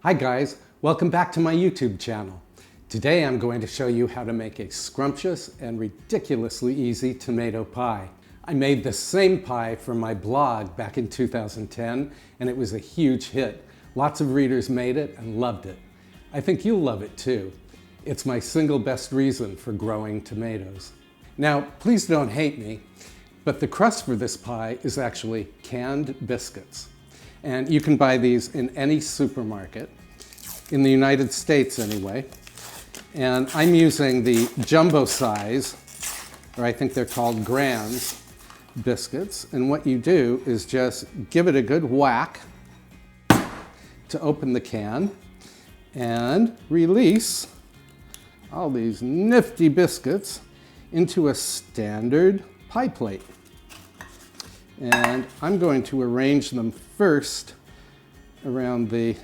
Hi guys, welcome back to my YouTube channel. Today I'm going to show you how to make a scrumptious and ridiculously easy tomato pie. I made the same pie for my blog back in 2010 and it was a huge hit. Lots of readers made it and loved it. I think you'll love it too. It's my single best reason for growing tomatoes. Now, please don't hate me, but the crust for this pie is actually canned biscuits. And you can buy these in any supermarket, in the United States anyway. And I'm using the jumbo size, or I think they're called Grands biscuits. And what you do is just give it a good whack to open the can and release all these nifty biscuits into a standard pie plate. And I'm going to arrange them first around the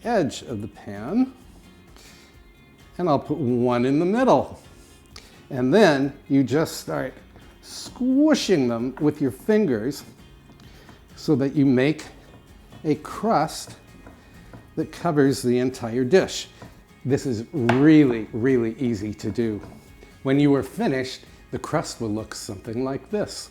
edge of the pan, and I'll put one in the middle. And then you just start squishing them with your fingers so that you make a crust that covers the entire dish. This is really, really easy to do. When you are finished, the crust will look something like this.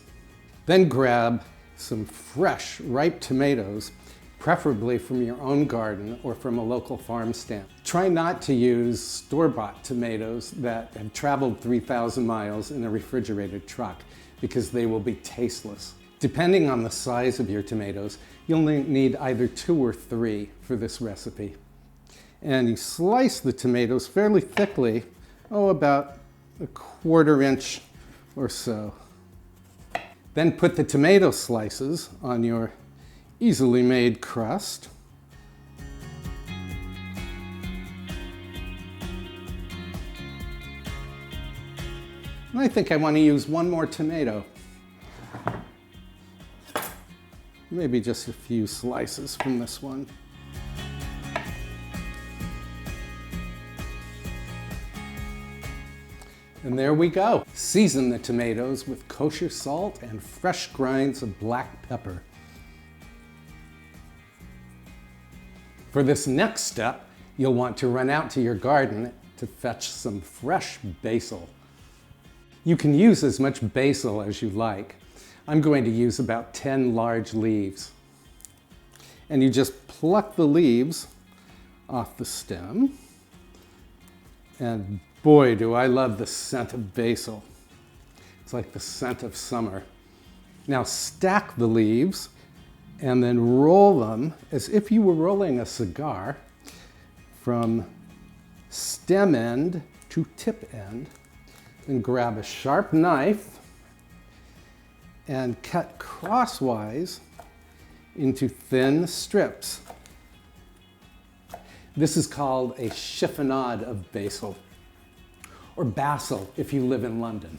Then grab some fresh, ripe tomatoes, preferably from your own garden or from a local farm stand. Try not to use store-bought tomatoes that have traveled 3,000 miles in a refrigerated truck because they will be tasteless. Depending on the size of your tomatoes, you'll need either 2 or 3 for this recipe. And you slice the tomatoes fairly thickly, about a 1/4 inch or so. Then put the tomato slices on your easily made crust. And I think I want to use one more tomato. Maybe just a few slices from this one. And there we go. Season the tomatoes with kosher salt and fresh grinds of black pepper. For this next step, you'll want to run out to your garden to fetch some fresh basil. You can use as much basil as you like. I'm going to use about 10 large leaves. And you just pluck the leaves off the stem. And boy, do I love the scent of basil. It's like the scent of summer. Now stack the leaves and then roll them as if you were rolling a cigar from stem end to tip end. Then grab a sharp knife and cut crosswise into thin strips. This is called a chiffonade of basil, or basil if you live in London.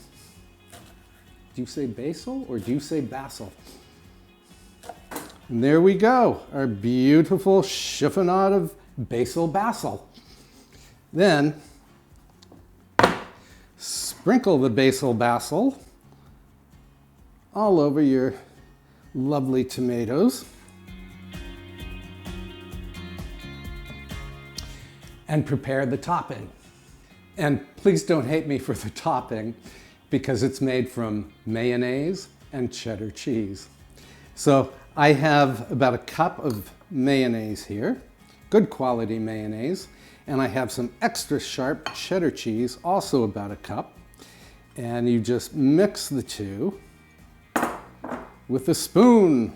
Do you say basil or do you say basil? And there we go, our beautiful chiffonade of basil. Then sprinkle the basil all over your lovely tomatoes. And prepare the topping. And please don't hate me for the topping because it's made from mayonnaise and cheddar cheese. So I have about a cup of mayonnaise here, good quality mayonnaise, and I have some extra sharp cheddar cheese, also about a cup. And you just mix the two with a spoon.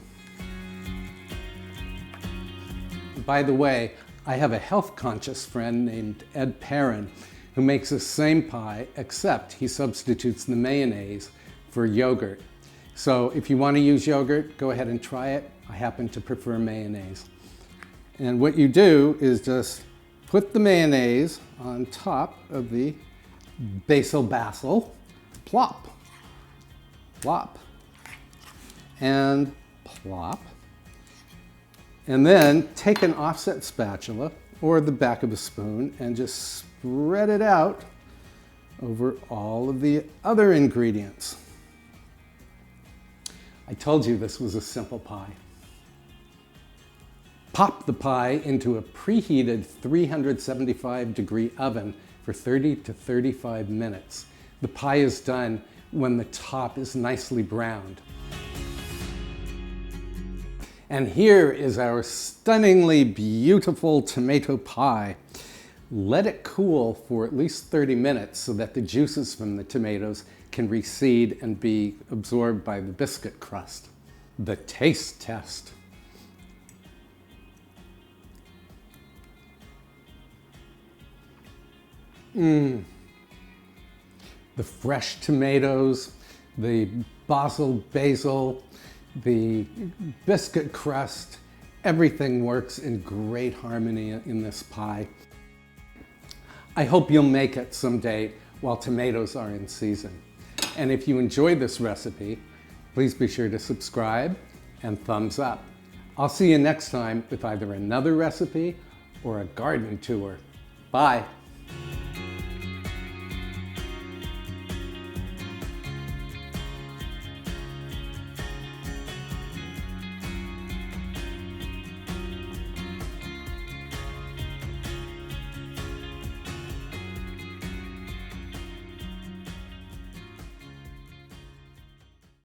By the way, I have a health-conscious friend named Ed Perrin who makes the same pie, except he substitutes the mayonnaise for yogurt. So if you want to use yogurt, go ahead and try it. I happen to prefer mayonnaise. And what you do is just put the mayonnaise on top of the basil, plop, plop, and plop. And then take an offset spatula or the back of a spoon and just spread it out over all of the other ingredients. I told you this was a simple pie. Pop the pie into a preheated 375-degree oven for 30 to 35 minutes. The pie is done when the top is nicely browned. And here is our stunningly beautiful tomato pie. Let it cool for at least 30 minutes so that the juices from the tomatoes can recede and be absorbed by the biscuit crust. The taste test. The fresh tomatoes, the basil, the biscuit crust, everything works in great harmony in this pie. I hope you'll make it someday while tomatoes are in season. And if you enjoyed this recipe, please be sure to subscribe and thumbs up. I'll see you next time with either another recipe or a garden tour. Bye.